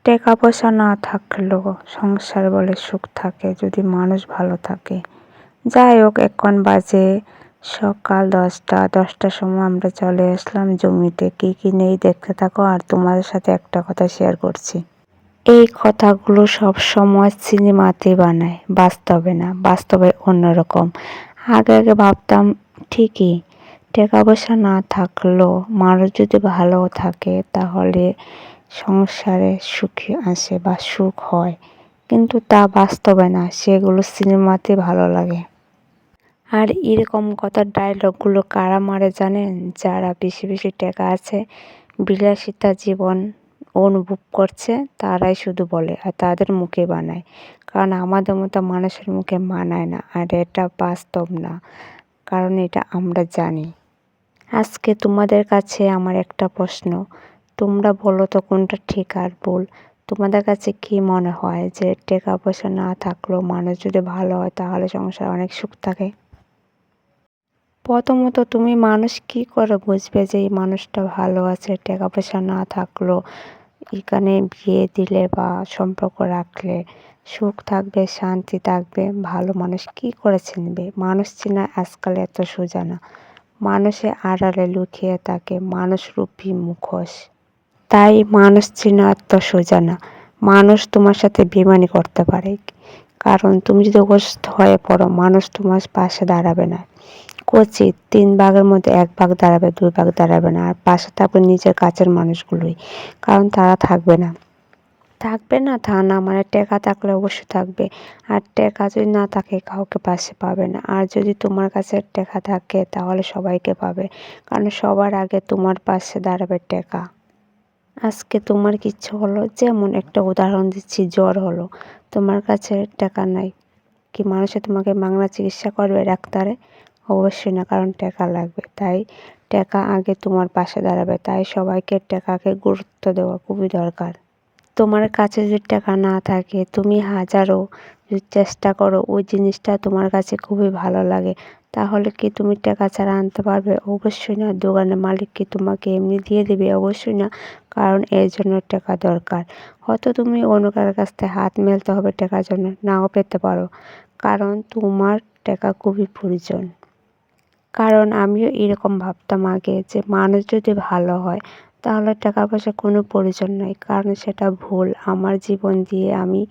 টাকা পয়সা না থাকলেও সংসার বলে সুখ থাকে যদি মানুষ ভালো থাকে। যাই হোক, এখন বাজে সকাল 10টার সময় আমরা চলে আসলাম জমিতে। কি নেই দেখতে থাকো, আর তোমাদের সাথে একটা কথা শেয়ার করছি। এই কথাগুলো সব সময় সিনেমাতে বানায়, বাস্তবে না। বাস্তবে অন্যরকম। আগে ভাবতাম ঠিকই, টাকা পয়সা না থাকলেও মানুষ যদি ভালো থাকে তাহলে সংসারে সুখী আসে বা সুখ হয়, কিন্তু তা বাস্তবে না, সেগুলো সিনেমাতে ভালো লাগে। আর এরকম কথার ডায়লগগুলো কারা মারে জানেন? যারা বেশি বেশি টাকা আছে, বিলাসিতা জীবন অনুভব করছে, তারাই শুধু বলে আর তাদের মুখে বানায়। কারণ আমাদের মতো মানুষের মুখে মানায় না, আর এটা বাস্তব না, কারণ এটা আমরা জানি। আজকে তোমাদের কাছে আমার একটা প্রশ্ন, তোমরা বলো তো কোনটা ঠিক আর ভুল? তোমাদের কাছে কি মনে হয় যে টাকা পয়সা না থাকলেও মানুষ যদি ভালো হয় তাহলে সংসারে অনেক সুখ থাকে? প্রথমত তুমি মানুষ কি করে বুঝবে যে এই মানুষটা ভালো আছে? টাকা পয়সা না থাকলেও এখানে বিয়ে দিলে বা সম্পর্ক রাখলে সুখ থাকবে, শান্তি থাকবে, ভালো মানুষ কি করে চিনবে? মানুষ চেনা আজকাল এত সোজা না। মানুষের আড়ালে লুকিয়ে থাকে মানুষরূপী মুখোশ। তাই মানুষ চেনা এত সোজা না। মানুষ তোমার সাথে বেইমানি করতে পারে, কারণ তুমি যদি অসুস্থ হয়ে পড়ো মানুষ তোমার পাশে দাঁড়াবে না। কচিত 3 ভাগের মধ্যে 1 ভাগ দাঁড়াবে, 2 ভাগ দাঁড়াবে না। আর পাশে থাকবে নিজের কাছের মানুষগুলোই, কারণ তারা থাকবে না। থাকবে না তা না, মানে টাকা থাকলে অবশ্যই থাকবে, আর টাকা যদি না থাকে কাউকে পাশে পাবে না। আর যদি তোমার কাছে টাকা থাকে তাহলে সবাইকে পাবে, কারণ সবার আগে তোমার পাশে দাঁড়াবে টাকা। আজকে তোমার কিচ্ছু হলো, যেমন একটা উদাহরণ দিচ্ছি, জ্বর হলো, তোমার কাছে টাকা নাই, কি মানুষে তোমাকে বাংলা চিকিৎসা করবে ডাক্তারে? অবশ্যই না, কারণ টাকা লাগবে। তাই টাকা আগে তোমার পাশে দাঁড়াবে। তাই সবাইকে টাকাকে গুরুত্ব দেওয়া খুবই দরকার। তোমার কাছে যদি টাকা না থাকে, তুমি হাজারো যদি চেষ্টা করো ওই জিনিসটা তোমার কাছে খুবই ভালো লাগে, তাহলে কি তুমি টাকা ছাড়া আনতে পারবে? অবশ্যই না। দোকানের মালিক কি তোমাকে এমনি দিয়ে দেবে? অবশ্যই না, কারণ এর জন্য টাকা দরকার। হয়তো তুমি অন্য কারোর কাছ থেকে হাত মেলতে হবে টাকার জন্য, নাও পেতে পারো, কারণ তোমার টাকা খুবই প্রয়োজন। কারণ আমিও এরকম ভাবতাম আগে যে মানুষ যদি ভালো হয় তাহলে টাকা পয়সার কোনো প্রয়োজন নাই, কারণ সেটা ভুল। আমার জীবন দিয়ে আমি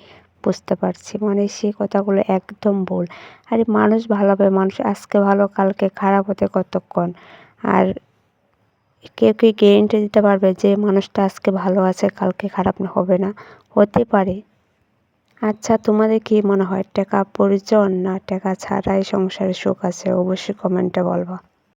বুঝতে পারছি, মানে সেই কথাগুলো একদম ভুল। আরে মানুষ ভালো হবে, মানুষ আজকে ভালো কালকে খারাপ হতে কতক্ষণ? আর কেউ কি গ্যারেন্টি দিতে পারবে যে মানুষটা আজকে ভালো আছে কালকে খারাপ হবে না? হতে পারে। আচ্ছা, তোমাদের কি মনে হয় টাকা প্রয়োজন না টাকা ছাড়াই সংসারে সুখ আছে? অবশ্যই কমেন্টে বলবা।